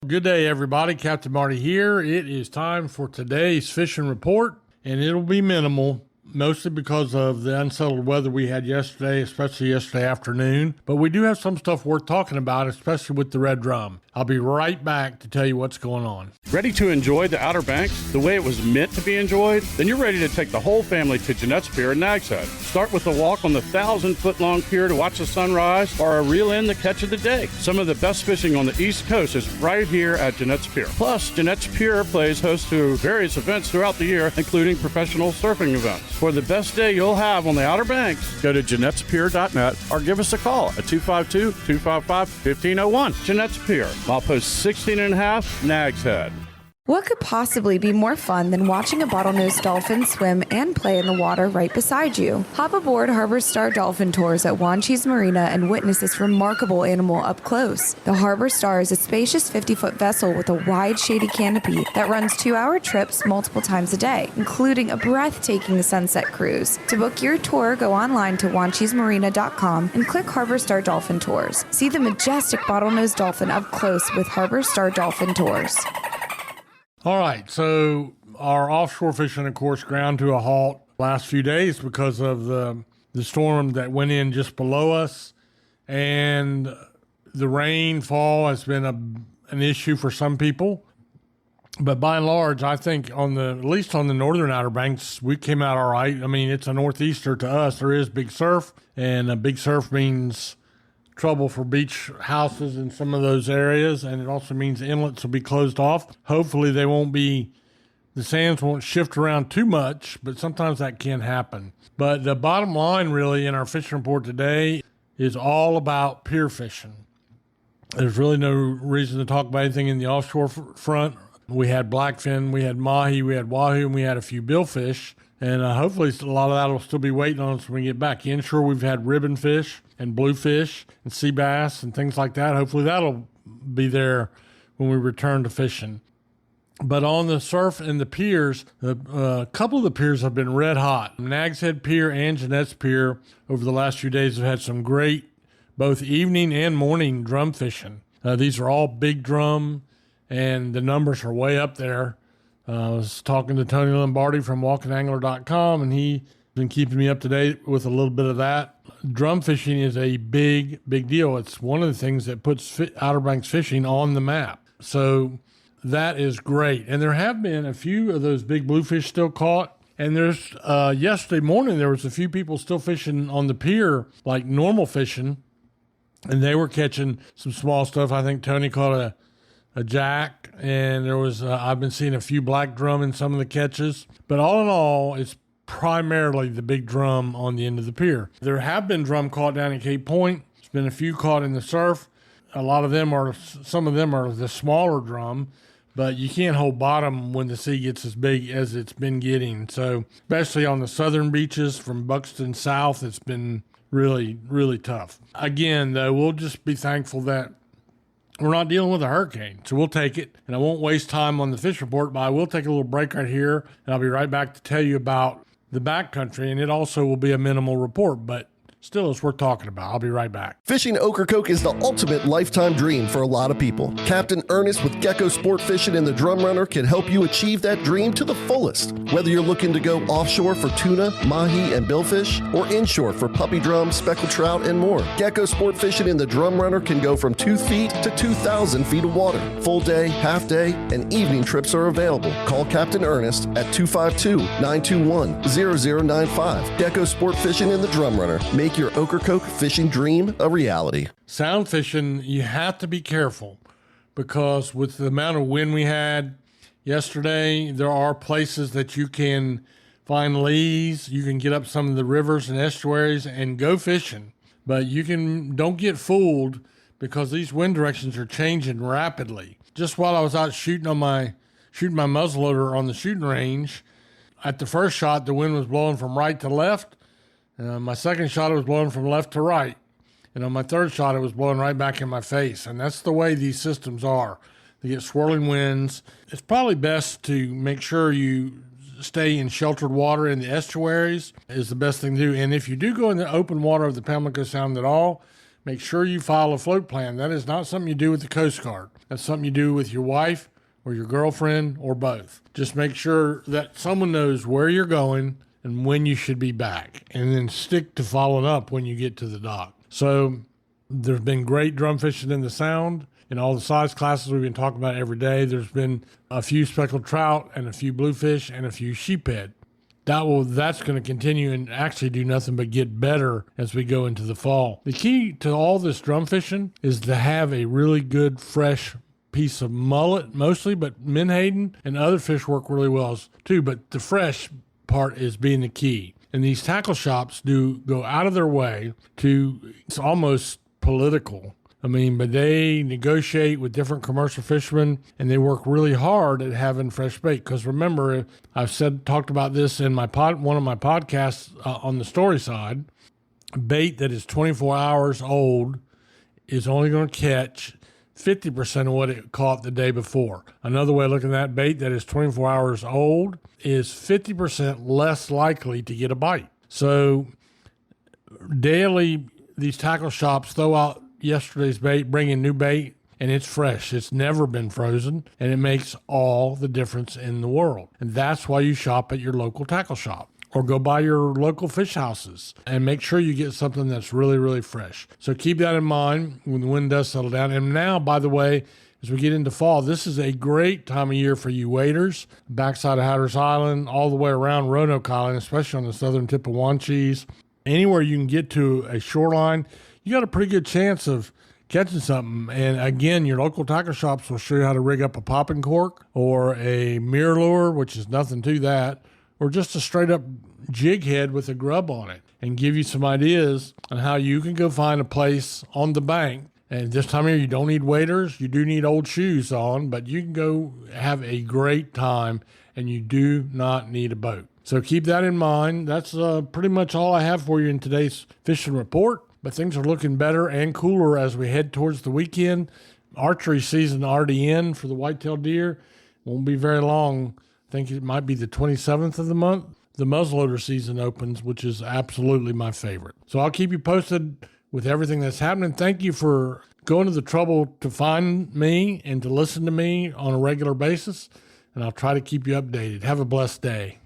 Good day, everybody. Captain Marty here. It is time for today's fishing report, and it'll be minimal, mostly because of the unsettled weather we had yesterday, especially yesterday afternoon. But we do have some stuff worth talking about, especially with the red drum. I'll be right back to tell you what's going on. Ready to enjoy the Outer Banks the way it was meant to be enjoyed? Then you're ready to take the whole family to Jeanette's Pier in Nags Head. Start with a walk on the 1,000-foot-long pier to watch the sunrise, or a reel in the catch of the day. Some of the best fishing on the East Coast is right here at Jeanette's Pier. Plus, Jeanette's Pier plays host to various events throughout the year, including professional surfing events. For the best day you'll have on the Outer Banks, go to Jeanette'sPier.net or give us a call at 252-255-1501. Jeanette's Pier, milepost 16.5, Nags Head. What could possibly be more fun than watching a bottlenose dolphin swim and play in the water right beside you? Hop aboard Harbor Star Dolphin Tours at Wanchese Marina and witness this remarkable animal up close. The Harbor Star is a spacious 50-foot vessel with a wide, shady canopy that runs 2-hour trips multiple times a day, including a breathtaking sunset cruise. To book your tour, go online to wanchesemarina.com and click Harbor Star Dolphin Tours. See the majestic bottlenose dolphin up close with Harbor Star Dolphin Tours. All right, so our offshore fishing, of course, ground to a halt last few days because of the storm that went in just below us, and the rainfall has been an issue for some people. But by and large, I think at least on the northern Outer Banks, we came out all right. I mean, it's a northeaster to us. There is big surf, and a big surf means trouble for beach houses in some of those areas, and it also means inlets will be closed off. Hopefully the sands won't shift around too much, but sometimes that can happen. But the bottom line really in our fishing report today is all about pier fishing. There's really no reason to talk about anything in the offshore front. We had blackfin, we had mahi, we had wahoo, and we had a few billfish. And hopefully a lot of that will still be waiting on us when we get back. Inshore, we've had ribbonfish and bluefish and sea bass and things like that. Hopefully that'll be there when we return to fishing. But on the surf and the piers, a couple of the piers have been red hot. Nags Head Pier and Jeanette's Pier over the last few days have had some great both evening and morning drum fishing. These are all big drum, and the numbers are way up there. I was talking to Tony Lombardi from walkingangler.com, and he's been keeping me up to date with a little bit of that. Drum fishing is a big, big deal. It's one of the things that puts Outer Banks fishing on the map. So that is great. And there have been a few of those big bluefish still caught. And there's yesterday morning, there was a few people still fishing on the pier, like normal fishing, and they were catching some small stuff. I think Tony caught a jack, and there was I've been seeing a few black drum in some of the catches. But all in all, it's primarily the big drum on the end of the pier. There have been drum caught down at Cape Point. There's been a few caught in the surf. Some of them are the smaller drum, but you can't hold bottom when the sea gets as big as it's been getting. So especially on the southern beaches from Buxton south, it's been really, really tough. Again, though, we'll just be thankful that we're not dealing with a hurricane, so we'll take it. And I won't waste time on the fish report, but I will take a little break right here, and I'll be right back to tell you about the backcountry, and it also will be a minimal report, but still, it's worth talking about. I'll be right back. Fishing Ocracoke is the ultimate lifetime dream for a lot of people. Captain Ernest with Gecko Sport Fishing and the Drum Runner can help you achieve that dream to the fullest. Whether you're looking to go offshore for tuna, mahi, and billfish, or inshore for puppy drum, speckled trout, and more, Gecko Sport Fishing and the Drum Runner can go from 2 feet to 2,000 feet of water. Full day, half day, and evening trips are available. Call Captain Ernest at 252-921-0095. Gecko Sport Fishing and the Drum Runner. Make your Ocracoke fishing dream a reality. Sound fishing, you have to be careful because with the amount of wind we had yesterday, there are places that you can find lees. You can get up some of the rivers and estuaries and go fishing, but don't get fooled because these wind directions are changing rapidly. Just while I was out shooting my muzzleloader on the shooting range, at the first shot, the wind was blowing from right to left. My second shot, it was blowing from left to right. And on my third shot, it was blowing right back in my face. And that's the way these systems are. They get swirling winds. It's probably best to make sure you stay in sheltered water in the estuaries is the best thing to do. And if you do go in the open water of the Pamlico Sound at all, make sure you file a float plan. That is not something you do with the Coast Guard. That's something you do with your wife or your girlfriend or both. Just make sure that someone knows where you're going and when you should be back, and then stick to following up when you get to the dock. So there's been great drum fishing in the Sound in all the size classes we've been talking about every day. There's been a few speckled trout and a few bluefish and a few sheephead. That's going to continue and actually do nothing but get better as we go into the fall. The key to all this drum fishing is to have a really good fresh piece of mullet mostly, but menhaden and other fish work really well too. But the fresh part is being the key. And these tackle shops do go out of their way to, it's almost political. But they negotiate with different commercial fishermen, and they work really hard at having fresh bait. Because remember, I've talked about this in one of my podcasts on the story side. Bait that is 24 hours old is only going to catch 50% of what it caught the day before. Another way of looking at that, bait that is 24 hours old is 50% less likely to get a bite. So daily, these tackle shops throw out yesterday's bait, bring in new bait, and it's fresh. It's never been frozen, and it makes all the difference in the world. And that's why you shop at your local tackle shop or go by your local fish houses and make sure you get something that's really, really fresh. So keep that in mind when the wind does settle down. And now, by the way, as we get into fall, this is a great time of year for you waders, backside of Hatteras Island, all the way around Roanoke Island, especially on the southern tip of Wanchese. Anywhere you can get to a shoreline, you got a pretty good chance of catching something. And again, your local tackle shops will show you how to rig up a popping cork or a mirror lure, which is nothing to that, or just a straight up jig head with a grub on it, and give you some ideas on how you can go find a place on the bank. And this time of year, you don't need waders. You do need old shoes on, but you can go have a great time, and you do not need a boat. So keep that in mind. That's pretty much all I have for you in today's fishing report. But things are looking better and cooler as we head towards the weekend. Archery season already in for the whitetail deer. Won't be very long. I think it might be the 27th of the month. The muzzleloader season opens, which is absolutely my favorite. So I'll keep you posted with everything that's happening. Thank you for going to the trouble to find me and to listen to me on a regular basis. And I'll try to keep you updated. Have a blessed day.